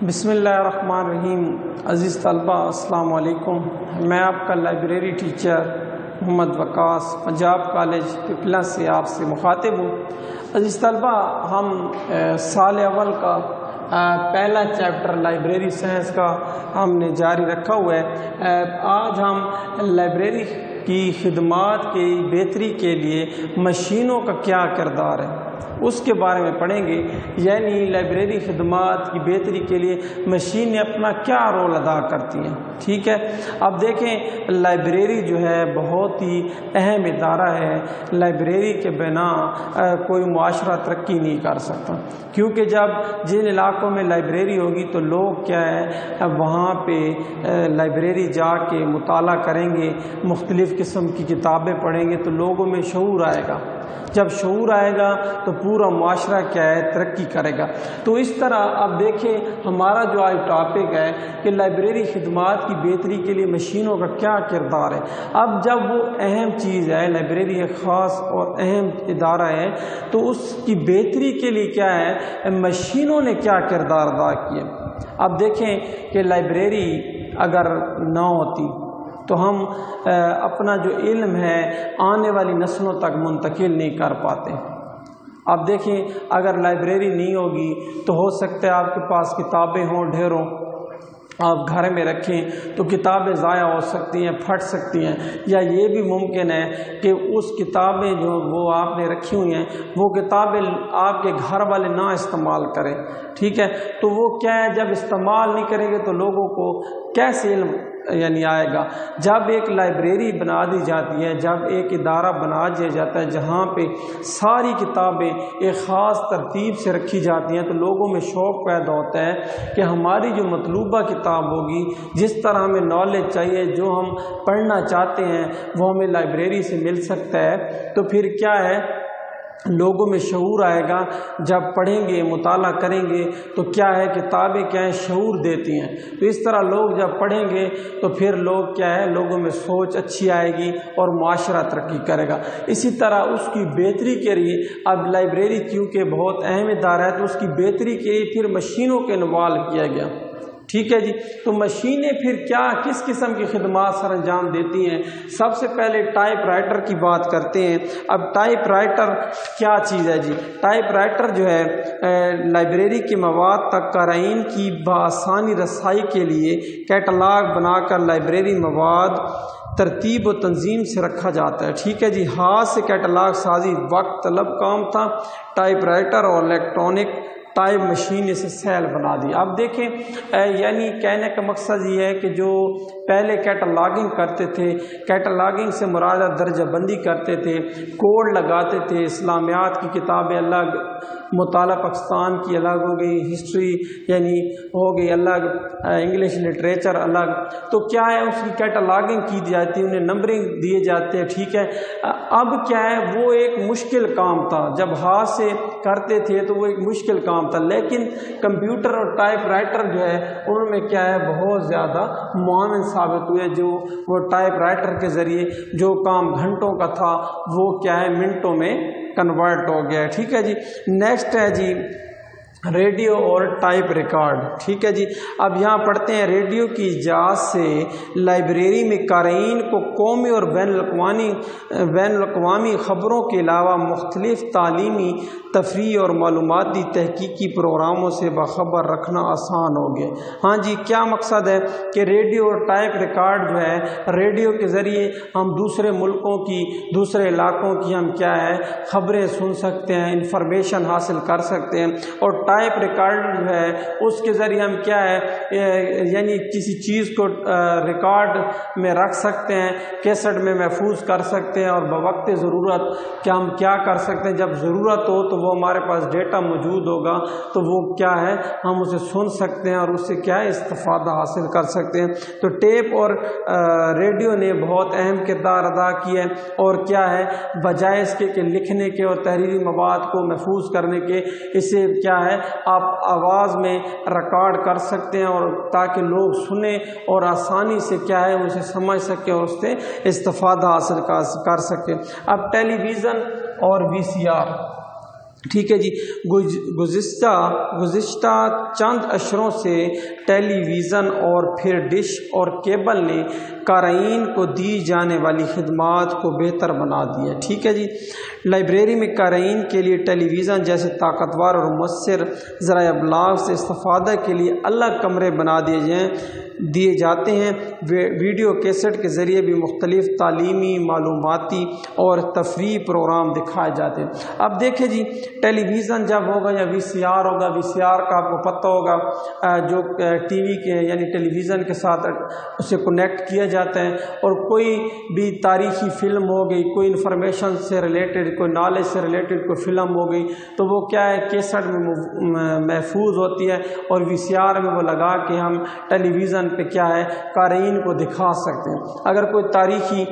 بسم اللہ الرحمن الرحیم۔ عزیز طلبہ السلام علیکم۔ میں آپ کا لائبریری ٹیچر محمد وقاص پنجاب کالج پپلا سے آپ سے مخاطب ہوں۔ عزیز طلبہ، ہم سال اول کا پہلا چیپٹر لائبریری سائنس کا ہم نے جاری رکھا ہوا ہے۔ آج ہم لائبریری کی خدمات کی بہتری کے لیے مشینوں کا کیا کردار ہے اس کے بارے میں پڑھیں گے، یعنی لائبریری خدمات کی بہتری کے لیے مشینیں اپنا کیا رول ادا کرتی ہیں۔ ٹھیک ہے، اب دیکھیں لائبریری جو ہے بہت ہی اہم ادارہ ہے۔ لائبریری کے بنا کوئی معاشرہ ترقی نہیں کر سکتا، کیونکہ جب جن علاقوں میں لائبریری ہوگی تو لوگ کیا ہے وہاں پہ لائبریری جا کے مطالعہ کریں گے، مختلف قسم کی کتابیں پڑھیں گے تو لوگوں میں شعور آئے گا۔ جب شعور آئے گا تو پورا معاشرہ کیا ہے ترقی کرے گا۔ تو اس طرح اب دیکھیں ہمارا جو آج ٹاپک ہے کہ لائبریری خدمات کی بہتری کے لیے مشینوں کا کیا کردار ہے۔ اب جب وہ اہم چیز ہے، لائبریری ایک خاص اور اہم ادارہ ہے، تو اس کی بہتری کے لیے کیا ہے مشینوں نے کیا کردار ادا کیا۔ اب دیکھیں کہ لائبریری اگر نہ ہوتی تو ہم اپنا جو علم ہے آنے والی نسلوں تک منتقل نہیں کر پاتے۔ اب دیکھیں اگر لائبریری نہیں ہوگی تو ہو سکتا ہے آپ کے پاس کتابیں ہوں ڈھیروں، آپ گھر میں رکھیں تو کتابیں ضائع ہو سکتی ہیں، پھٹ سکتی ہیں، یا یہ بھی ممکن ہے کہ اس کتابیں جو وہ آپ نے رکھی ہوئی ہیں وہ کتابیں آپ کے گھر والے نہ استعمال کریں۔ ٹھیک ہے، تو وہ کیا ہے جب استعمال نہیں کریں گے تو لوگوں کو کیسے علم آئے گا۔ جب ایک لائبریری بنا دی جاتی ہے، جب ایک ادارہ بنا دیا جاتا ہے جہاں پہ ساری کتابیں ایک خاص ترتیب سے رکھی جاتی ہیں تو لوگوں میں شوق پیدا ہوتا ہے کہ ہماری جو مطلوبہ کتاب ہوگی، جس طرح ہمیں نالج چاہیے، جو ہم پڑھنا چاہتے ہیں وہ ہمیں لائبریری سے مل سکتا ہے۔ تو پھر کیا ہے لوگوں میں شعور آئے گا۔ جب پڑھیں گے مطالعہ کریں گے تو کیا ہے کتابیں کیا ہیں شعور دیتی ہیں۔ تو اس طرح لوگ جب پڑھیں گے تو پھر لوگ کیا ہے لوگوں میں سوچ اچھی آئے گی اور معاشرہ ترقی کرے گا۔ اسی طرح اس کی بہتری کے لیے اب لائبریری کیونکہ بہت اہم ادارہ ہے تو اس کی بہتری کے لیے پھر مشینوں کے انوالو کیا گیا۔ ٹھیک ہے جی، تو مشینیں پھر کیا کس قسم کی خدمات سر انجام دیتی ہیں۔ سب سے پہلے ٹائپ رائٹر کی بات کرتے ہیں۔ اب ٹائپ رائٹر کیا چیز ہے جی؟ ٹائپ رائٹر جو ہے لائبریری کے مواد تک قارئین کی بآسانی رسائی کے لیے کیٹلاگ بنا کر لائبریری مواد ترتیب و تنظیم سے رکھا جاتا ہے۔ ٹھیک ہے جی، ہاتھ سے کیٹلاگ سازی وقت طلب کام تھا، ٹائپ رائٹر اور الیکٹرانک ٹائپ مشین اسے سہل بنا دی۔ اب دیکھیں یعنی کہنے کا مقصد یہ ہے کہ جو پہلے کیٹلاگنگ کرتے تھے، کیٹلاگنگ سے مراد درجہ بندی کرتے تھے، کوڈ لگاتے تھے، اسلامیات کی کتابیں الگ، مطالعہ پاکستان کی الگ ہو گئی، ہسٹری یعنی ہو گئی الگ، انگلش لٹریچر الگ، تو کیا ہے اس کی کیٹلاگنگ کی جاتی ہے، انہیں نمبرنگ دیے جاتے ہیں۔ ٹھیک ہے، اب کیا ہے وہ ایک مشکل کام تھا، جب ہاتھ سے کرتے تھے تو وہ ایک مشکل کام تھا، لیکن کمپیوٹر اور ٹائپ رائٹر جو ہے ان میں کیا ہے بہت زیادہ معاون ثابت ہوئے۔ جو وہ ٹائپ رائٹر کے ذریعے جو کام گھنٹوں کا تھا وہ کیا ہے منٹوں میں کنورٹ ہو گیا ہے۔ ٹھیک ہے جی، نیکسٹ ہے جی ریڈیو اور ٹائپ ریکارڈ۔ ٹھیک ہے جی، اب یہاں پڑھتے ہیں ریڈیو کی ایجاد سے لائبریری میں قارئین کو قومی اور بین الاقوامی خبروں کے علاوہ مختلف تعلیمی، تفریحی اور معلوماتی تحقیقی پروگراموں سے باخبر رکھنا آسان ہو گیا۔ ہاں جی، کیا مقصد ہے کہ ریڈیو اور ٹائپ ریکارڈ جو ہے ریڈیو کے ذریعے ہم دوسرے ملکوں کی، دوسرے علاقوں کی ہم کیا ہے خبریں سن سکتے ہیں، انفارمیشن حاصل کر سکتے ہیں، اور ٹائپ ریکارڈ جو ہے اس کے ذریعے ہم کیا ہے یعنی کسی چیز کو ریکارڈ میں رکھ سکتے ہیں، کیسٹ میں محفوظ کر سکتے ہیں، اور بوقت ضرورت کیا ہم کیا کر سکتے ہیں، جب ضرورت ہو تو وہ ہمارے پاس ڈیٹا موجود ہوگا تو وہ کیا ہے ہم اسے سن سکتے ہیں اور اس سے کیا ہے استفادہ حاصل کر سکتے ہیں۔ تو ٹیپ اور ریڈیو نے بہت اہم کردار ادا کیا ہے، اور کیا ہے بجائے اس کے کہ لکھنے کے اور تحریری مواد کو محفوظ کرنے کے، اسے کیا ہے آپ آواز میں ریکارڈ کر سکتے ہیں، اور تاکہ لوگ سنیں اور آسانی سے کیا ہے اسے سمجھ سکیں اور اس سے استفادہ حاصل کر سکیں۔ اب ٹیلی ویژن اور وی سی آر، ٹھیک ہے جی، گزشتہ چند اشروں سے ٹیلی ویژن اور پھر ڈش اور کیبل نے قارئین کو دی جانے والی خدمات کو بہتر بنا دیا ہے۔ ٹھیک ہے جی، لائبریری میں قارئین کے لیے ٹیلی ویژن جیسے طاقتور اور مؤثر ذرائع ابلاغ سے استفادہ کے لیے الگ کمرے بنا دیے جاتے ہیں۔ ویڈیو کیسٹ کے ذریعے بھی مختلف تعلیمی، معلوماتی اور تفریحی پروگرام دکھائے جاتے ہیں۔ اب دیکھیں جی، ٹیلی ویژن جب ہوگا یا وی سی آر ہوگا، وی سی آر کا آپ کو پتہ ہوگا جو ٹی وی کے یعنی ٹیلی ویژن کے ساتھ اسے کنیکٹ کیا جاتا ہے، اور کوئی بھی تاریخی فلم ہو گئی، کوئی انفارمیشن سے ریلیٹڈ، کوئی نالج سے ریلیٹڈ کوئی فلم ہو گئی تو وہ کیا ہے کیسٹ میں محفوظ ہوتی ہے، اور وی سی آر میں وہ لگا کے ہم ٹیلی ویژن پہ کیا ہے قارئین کو دکھا سکتے ہیں۔ اگر کوئی تاریخی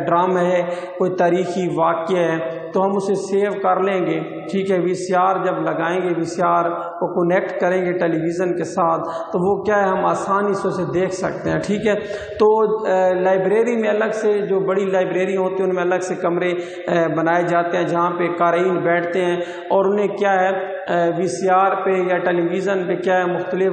ڈرامہ ہے، کوئی تاریخی واقعہ ہے تو ہم اسے سیو کر لیں گے۔ ٹھیک ہے، وی سی آر جب لگائیں گے، وی سی آر کو کنیکٹ کریں گے ٹیلی ویژن کے ساتھ تو وہ کیا ہے ہم آسانی سے اسے دیکھ سکتے ہیں۔ ٹھیک ہے، تو لائبریری میں الگ سے جو بڑی لائبریری ہوتی ہیں ان میں الگ سے کمرے بنائے جاتے ہیں جہاں پہ قارئین بیٹھتے ہیں، اور انہیں کیا ہے وی سی آر پہ یا ٹیلی ویژن پہ کیا ہے مختلف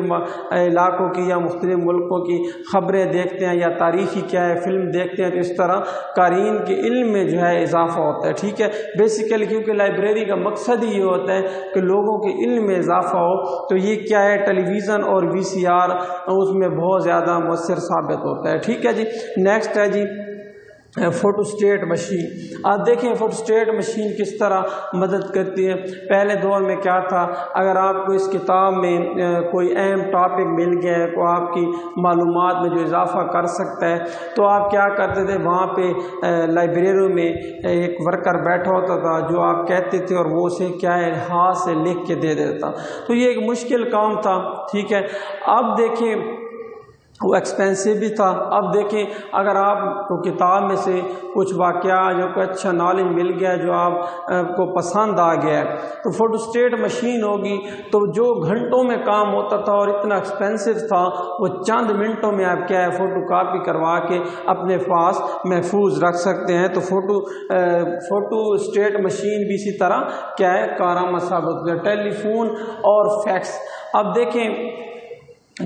علاقوں کی یا مختلف ملکوں کی خبریں دیکھتے ہیں، یا تاریخی کیا ہے فلم دیکھتے ہیں، تو اس طرح قارئین کے علم میں جو ہے اضافہ ہوتا ہے۔ ٹھیک ہے، بیسیکلی کیونکہ لائبریری کا مقصد ہی یہ ہوتا ہے کہ لوگوں کے علم میں اضافہ ہو، تو یہ کیا ہے ٹیلی ویژن اور وی سی آر اس میں بہت زیادہ مؤثر ثابت ہوتا ہے۔ ٹھیک ہے جی، نیکسٹ ہے جی فوٹو اسٹیٹ مشین۔ آپ دیکھیں فوٹو اسٹیٹ مشین کس طرح مدد کرتی ہے۔ پہلے دور میں کیا تھا، اگر آپ کو اس کتاب میں کوئی اہم ٹاپک مل گیا ہے، کوئی آپ کی معلومات میں جو اضافہ کر سکتا ہے، تو آپ کیا کرتے تھے وہاں پہ لائبریری میں ایک ورکر بیٹھا ہوتا تھا جو آپ کہتے تھے اور وہ اسے کیا ہے ہاتھ سے لکھ کے دے دیتا، تو یہ ایک مشکل کام تھا۔ ٹھیک ہے، اب دیکھیں وہ ایکسپینسو بھی تھا۔ اب دیکھیں اگر آپ کو کتاب میں سے کچھ واقعہ جو کوئی اچھا نالج مل گیا جو آپ کو پسند آ گیا ہے تو فوٹو اسٹیٹ مشین ہوگی تو جو گھنٹوں میں کام ہوتا تھا اور اتنا ایکسپینسو تھا وہ چند منٹوں میں آپ کیا ہے فوٹو کاپی کروا کے اپنے پاس محفوظ رکھ سکتے ہیں۔ تو فوٹو اسٹیٹ مشین بھی اسی طرح کیا ہے کارآمد ثابت ہوتا ہے۔ ٹیلی فون اور فیکس، اب دیکھیں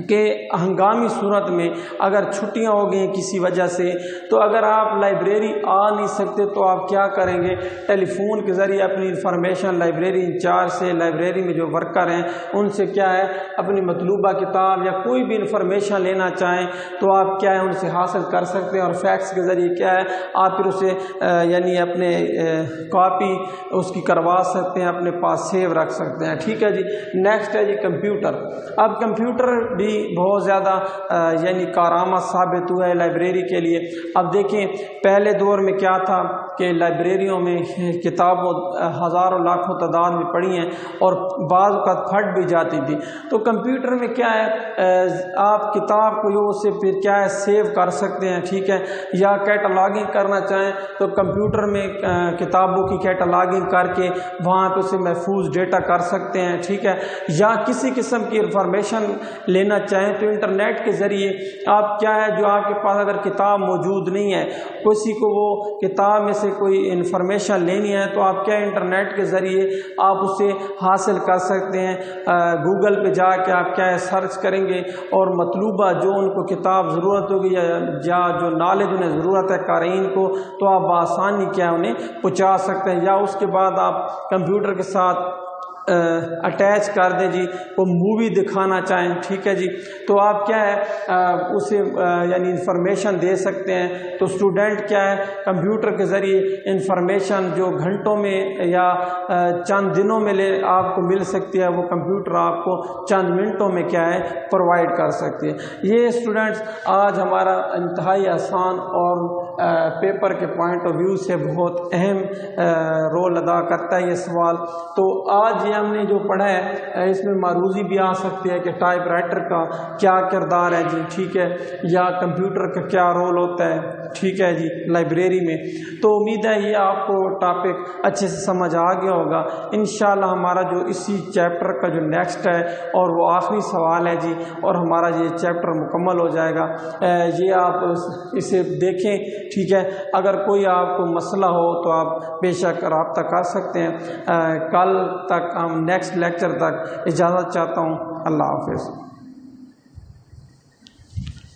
کہ ہنگامی صورت میں اگر چھٹیاں ہو گئی کسی وجہ سے تو اگر آپ لائبریری آ نہیں سکتے تو آپ کیا کریں گے، ٹیلی فون کے ذریعے اپنی انفارمیشن لائبریری انچارج سے، لائبریری میں جو ورکر ہیں ان سے کیا ہے اپنی مطلوبہ کتاب یا کوئی بھی انفارمیشن لینا چاہیں تو آپ کیا ہے ان سے حاصل کر سکتے ہیں، اور فیکس کے ذریعے کیا ہے آپ پھر اسے یعنی اپنے کاپی اس کی کروا سکتے ہیں، اپنے پاس سیو رکھ سکتے ہیں۔ ٹھیک ہے جی، نیکسٹ ہے جی کمپیوٹر۔ اب کمپیوٹر بھی بہت زیادہ یعنی کارآمد ثابت ہوا ہے لائبریری کے لیے۔ اب دیکھیں پہلے دور میں کیا تھا کہ لائبریریوں میں کتابوں ہزاروں لاکھوں تعداد میں پڑھی ہیں اور بعض اوقات پھٹ بھی جاتی تھی، تو کمپیوٹر میں کیا ہے آپ کتاب کو جو اسے پھر کیا ہے سیو کر سکتے ہیں۔ ٹھیک ہے، یا کیٹالاگنگ کرنا چاہیں تو کمپیوٹر میں کتابوں کی کیٹالاگنگ کر کے وہاں پہ اسے محفوظ ڈیٹا کر سکتے ہیں۔ ٹھیک ہے، یا کسی قسم کی انفارمیشن لینا چاہیں تو انٹرنیٹ کے ذریعے آپ کیا ہے جو آپ کے پاس اگر کتاب موجود نہیں ہے، کسی کو وہ کتاب میں سے کوئی انفارمیشن لینی ہے تو آپ کیا انٹرنیٹ کے ذریعے آپ اسے حاصل کر سکتے ہیں۔ گوگل پہ جا کے آپ کیا ہے سرچ کریں گے اور مطلوبہ جو ان کو کتاب ضرورت ہوگی یا جو نالج انہیں ضرورت ہے قارئین کو تو آپ بآسانی کیا انہیں پہنچا سکتے ہیں۔ یا اس کے بعد آپ کمپیوٹر کے ساتھ اٹیچ کر دیں جی، وہ مووی دکھانا چاہیں، ٹھیک ہے جی، تو آپ کیا ہے اسے یعنی انفارمیشن دے سکتے ہیں۔ تو اسٹوڈنٹ کیا ہے کمپیوٹر کے ذریعے انفارمیشن جو گھنٹوں میں یا چند دنوں میں آپ کو مل سکتی ہے وہ کمپیوٹر آپ کو چند منٹوں میں کیا ہے پرووائڈ کر سکتی ہے۔ یہ اسٹوڈنٹس آج ہمارا انتہائی آسان اور پیپر کے پوائنٹ آف ویو سے بہت اہم رول ادا کرتا ہے یہ سوال۔ تو آج یہ ہم نے جو پڑھا ہے اس میں معروضی بھی آ سکتی ہے کہ ٹائپ رائٹر کا کیا کردار ہے جی، ٹھیک ہے، یا کمپیوٹر کا کیا رول ہوتا ہے، ٹھیک ہے جی، لائبریری میں۔ تو امید ہے یہ آپ کو ٹاپک اچھے سے سمجھ آ گیا ہوگا۔ انشاءاللہ ہمارا جو اسی چیپٹر کا جو نیکسٹ ہے اور وہ آخری سوال ہے جی، اور ہمارا یہ چیپٹر مکمل ہو جائے گا۔ یہ آپ اسے دیکھیں ٹھیک ہے، اگر کوئی آپ کو مسئلہ ہو تو آپ بے شک رابطہ کر سکتے ہیں۔ کل تک ہم نیکسٹ لیکچر تک اجازت چاہتا ہوں۔ اللہ حافظ۔